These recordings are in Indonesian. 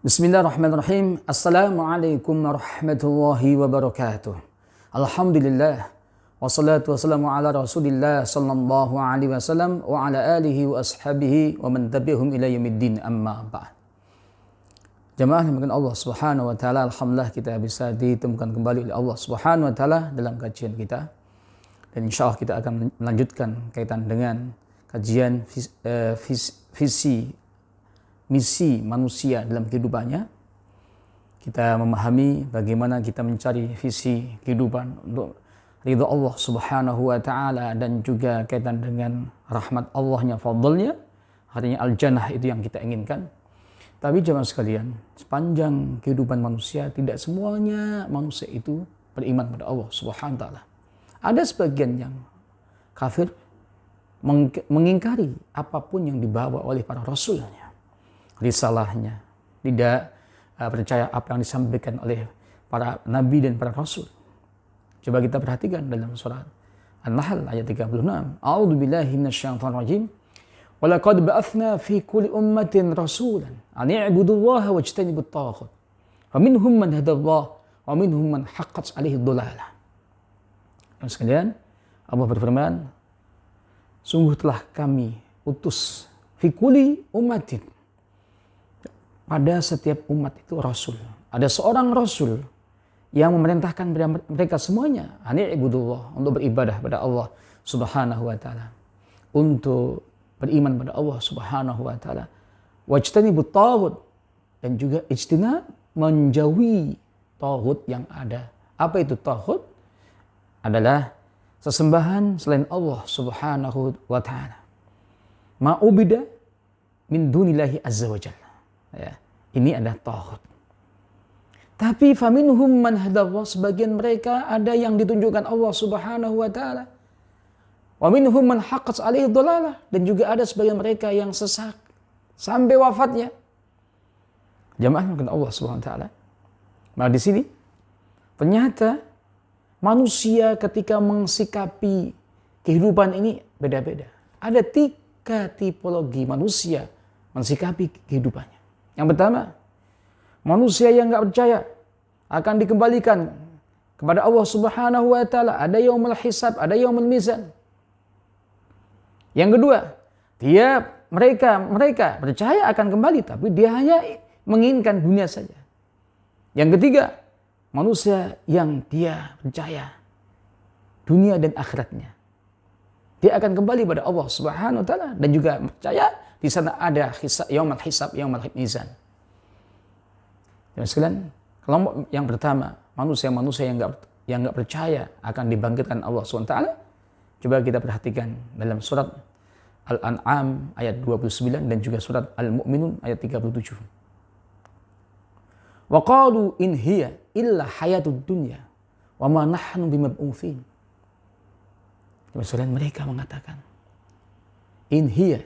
Bismillahirrahmanirrahim. Assalamualaikum warahmatullahi wabarakatuh. Alhamdulillah. Wassalatu wassalamu ala rasulillah sallallahu alaihi wasallam wa ala alihi wa ashabihi wa man tabi'ahum ila yaumiddin amma ba'd. Jamaah yang Allah subhanahu wa ta'ala, alhamdulillah kita bisa ditemukan kembali oleh Allah subhanahu wa ta'ala dalam kajian kita. Dan insya Allah kita akan melanjutkan kaitan dengan kajian misi manusia dalam kehidupannya. Kita memahami bagaimana kita mencari visi kehidupan untuk ridha Allah subhanahu wa ta'ala dan juga kaitan dengan rahmat Allahnya, fadlnya, artinya al-jannah itu yang kita inginkan. Tapi jemaah sekalian, sepanjang kehidupan manusia tidak semuanya manusia itu beriman pada Allah subhanahu wa ta'ala. Ada sebagian yang kafir, mengingkari apapun yang dibawa oleh para rasulnya, risalahnya, tidak percaya apa yang disampaikan oleh para nabi dan para rasul. Coba kita perhatikan dalam surat An-Nahl ayat 36. A'udzu billahi minasyaitonir rajim. Wa laqad ba'atsna fi kulli ummatin rasulan an i'budullaha wajtanibut taghut. Wa minhum man hadallahu wa minhum man haqqat 'alaihi dhalalah. Sekalian, Allah berfirman, sungguh telah kami utus fi kulli ummatin, pada setiap umat itu rasul. Ada seorang rasul yang memerintahkan mereka semuanya ani'budullah, untuk beribadah pada Allah subhanahu wa ta'ala, untuk beriman pada Allah subhanahu wa ta'ala, wajtanibut taghut, dan juga ijtinab, menjauhi taghut yang ada. Apa itu taghut? Adalah sesembahan selain Allah subhanahu wa ta'ala, ma'ubida min dunillahi azza wa jalla. Ya, ini adalah taghut. Tapi faminhum man hadallah, sebagian mereka ada yang ditunjukkan Allah subhanahu wa ta'ala. Wa minhum man haqqat 'alaihi dhalalah, dan juga ada sebagian mereka yang sesat sampai wafatnya. Jamaah dengan Allah subhanahu wa ta'ala. Nah di sini ternyata manusia ketika mensikapi kehidupan ini beda-beda. Ada 3 tipologi manusia mensikapi kehidupannya. Yang pertama, manusia yang nggak percaya akan dikembalikan kepada Allah subhanahu wa ta'ala. Ada yaumul hisab, ada yaumul mizan. Yang kedua, mereka percaya akan kembali, tapi dia hanya menginginkan dunia saja. Yang ketiga, manusia yang dia percaya dunia dan akhiratnya. Dia akan kembali pada Allah subhanahu wa ta'ala dan juga percaya di sana ada yaumul hisab, yaumul mizan. Jadi sekalian, kelompok yang pertama, manusia-manusia yang enggak percaya akan dibangkitkan Allah SWT. Coba kita perhatikan dalam surat Al-An'am ayat 29 dan juga surat Al-Mu'minun ayat 37. Wa qalu in hiya illa hayatud dunya wa ma nahnu bimab'utsin. Jadi sekalian, mereka mengatakan, in hiya,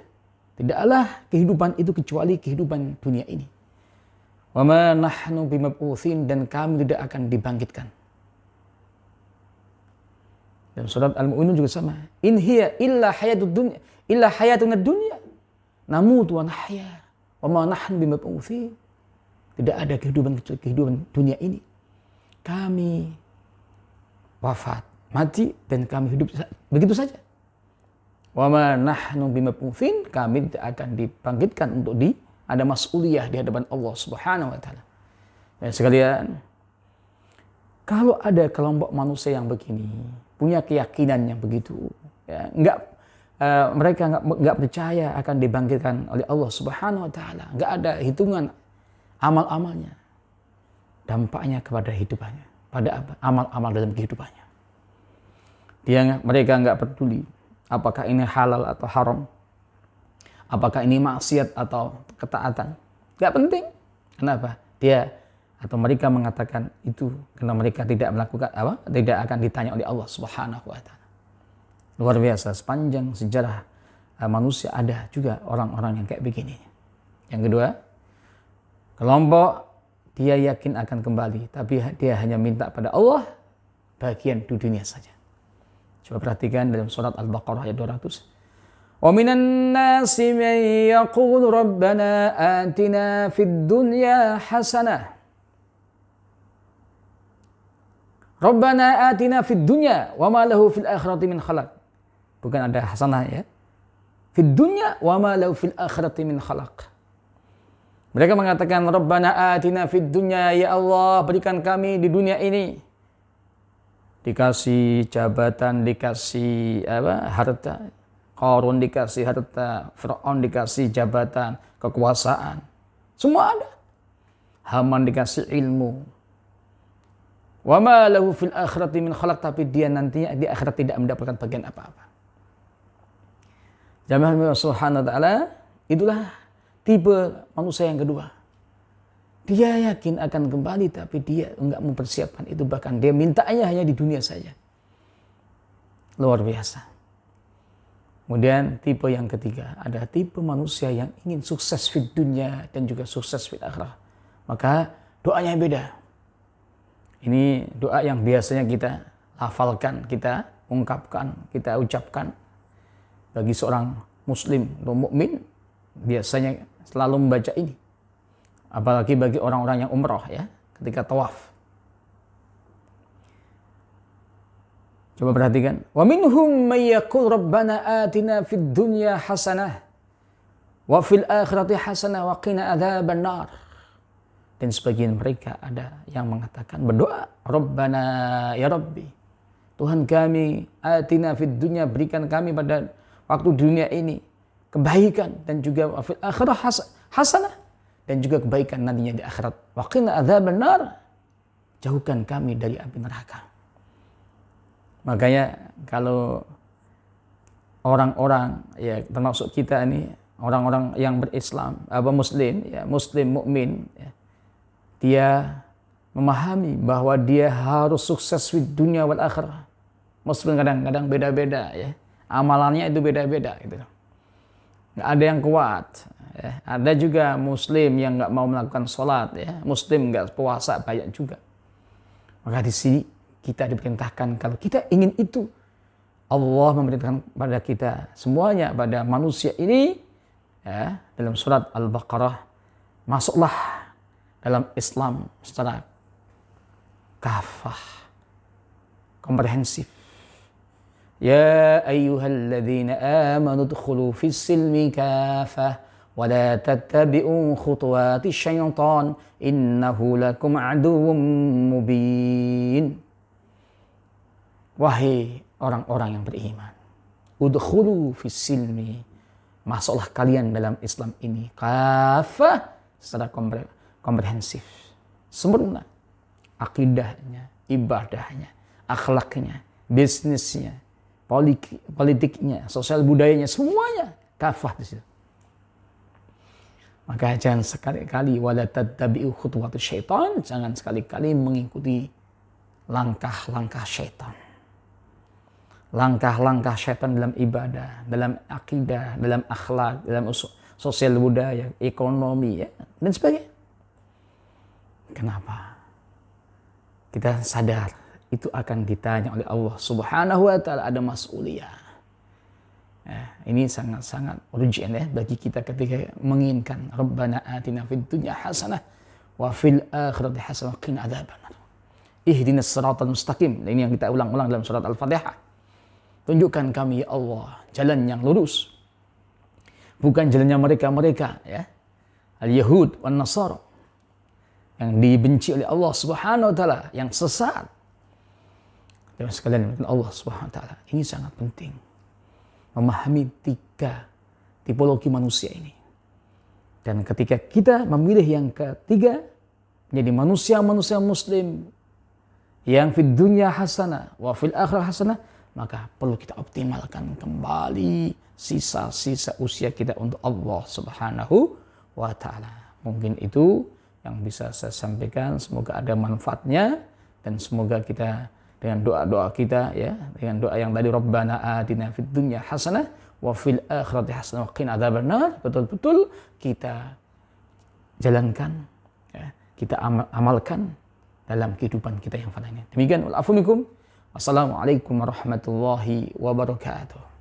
tidaklah kehidupan itu kecuali kehidupan dunia ini. Wa ma nahnu bimab'utsin, dan kami tidak akan dibangkitkan. Dan surat Al-Mu'minun juga sama. In hiya illa hayatud dunya, illa hayatuna dunya namutu wa nahya wa ma nahnu bimab'utsin. Tidak ada kehidupan kecuali kehidupan dunia ini. Kami wafat, mati, dan kami hidup begitu saja. Wa ma nahnu bimab'utsin, kami tidak akan dibangkitkan untuk ada mas'uliyah di hadapan Allah subhanahu wa ta'ala. Dan sekalian, kalau ada kelompok manusia yang begini, punya keyakinan yang begitu, ya, mereka enggak percaya akan dibangkitkan oleh Allah subhanahu wa ta'ala, enggak ada hitungan amal-amalnya, dampaknya kepada hidupannya, pada apa? Amal-amal dalam kehidupannya. Mereka enggak peduli apakah ini halal atau haram, apakah ini maksiat atau ketaatan. Gak penting. Kenapa? Mereka mengatakan itu karena mereka tidak melakukan tidak akan ditanya oleh Allah subhanahu wa ta'ala. Luar biasa, sepanjang sejarah manusia ada juga orang-orang yang kayak begini. Yang kedua, kelompok dia yakin akan kembali, tapi dia hanya minta pada Allah bagian di dunia saja. Coba perhatikan dalam surat Al-Baqarah ayat 200. Wa minan nasi man yaqulu rabbana atina fid dunya hasanah. Rabbana atina fid dunya wa ma lahu fil akhirati min khalaq. Bukan ada hasanah ya. Fid dunya wa ma lahu fil akhirati min khalaq. Mereka mengatakan Rabbana atina fid dunya, ya Allah berikan kami di dunia ini. Dikasih jabatan, dikasih harta. Qarun dikasih harta, Fir'aun dikasih jabatan, kekuasaan. Semua ada. Haman dikasih ilmu. Wa ma lahu fil akhirati min khalaq, tapi dia nantinya di akhirat tidak mendapatkan bagian apa-apa. Jamaah Allah Subhanahu wa taala, itulah tipe manusia yang kedua. Dia yakin akan kembali tapi dia enggak mempersiapkan itu, bahkan dia mintanya hanya di dunia saja. Luar biasa. Kemudian tipe yang ketiga, ada tipe manusia yang ingin sukses di dunia dan juga sukses di akhirat. Maka doanya beda. Ini doa yang biasanya kita hafalkan, kita ungkapkan, kita ucapkan. Bagi seorang muslim atau mukmin biasanya selalu membaca ini. Apalagi bagi orang-orang yang umrah ya, ketika tawaf. Coba perhatikan. Wa minhum may yaqul rabbana atina fid dunya hasanah wa fil akhirati hasanah wa qina adzaban nar. Dan sebagian mereka ada yang mengatakan berdoa, Rabbana ya Rabbi, Tuhan kami, atina fid dunya, berikan kami pada waktu dunia ini kebaikan dan juga wa fil akhirah hasanah, dan juga kebaikan nantinya di akhirat. Wa qina adzaban nar, jauhkan kami dari api neraka. Makanya kalau orang-orang ya termasuk kita ini orang-orang yang berislam, muslim ya, muslim mukmin ya, dia memahami bahwa dia harus sukses di dunia wal akhirah. Muslim kadang-kadang beda-beda ya. Amalannya itu beda-beda gitu. Nggak ada yang kuat ya. Ada juga muslim yang nggak mau melakukan sholat ya. Muslim nggak puasa banyak juga. Maka di sini kita diperintahkan, kalau kita ingin itu, Allah memerintahkan pada kita semuanya, pada manusia ini ya, dalam surat Al-Baqarah, masuklah dalam Islam secara kafah, komprehensif. Ya ayyuhalladzina amanu dkhulu fis silmi kafah wa la tattabi'u khutuwati syaitan innahu lakum aduwwum mubin. Wahai orang-orang yang beriman, udkhulu fis silmi, masuklah kalian dalam Islam ini kafah, secara komprehensif, sempurna, akidahnya, ibadahnya, akhlaknya, bisnisnya, politiknya, sosial budayanya, semuanya kafah di situ. Maka jangan sekali-kali wala tattabi'u khutuwati syaitan, jangan sekali-kali mengikuti langkah-langkah syaitan. Langkah-langkah syaitan dalam ibadah, dalam akidah, dalam akhlak, dalam sosial budaya, ekonomi ya, dan sebagainya. Kenapa? Kita sadar itu akan ditanya oleh Allah Subhanahu wa taala, ada mas'uliyah. Ini sangat-sangat urgent ya bagi kita ketika menginginkan Rabbana atina fid dunya hasanah wa fil akhirati hasanah wa qina adzabannar. Ihdinas siratal mustaqim. Ini yang kita ulang-ulang dalam surat Al-Fatihah. Tunjukkan kami ya Allah jalan yang lurus. Bukan jalannya mereka-mereka ya. Al-Yahud wan Nasara. Yang dibenci oleh Allah Subhanahu wa taala, yang sesat. Dan sekalian Allah Subhanahu wa taala, ini sangat penting. Memahami tiga tipologi manusia ini. Dan ketika kita memilih yang ketiga, menjadi manusia-manusia muslim yang fid dunya hasanah wa fil akhirah hasanah, maka perlu kita optimalkan kembali sisa-sisa usia kita untuk Allah Subhanahu wa taala. Mungkin itu yang bisa saya sampaikan, semoga ada manfaatnya dan semoga kita dengan doa-doa kita ya, dengan doa yang tadi Rabbana atina fid dunya hasanah wa fil akhirati hasanah wa qina adzabannar, betul-betul kita jalankan ya, kita amalkan dalam kehidupan kita yang pada ini. Demikian wal afu minkum. Wassalamualaikum warahmatullahi wabarakatuh.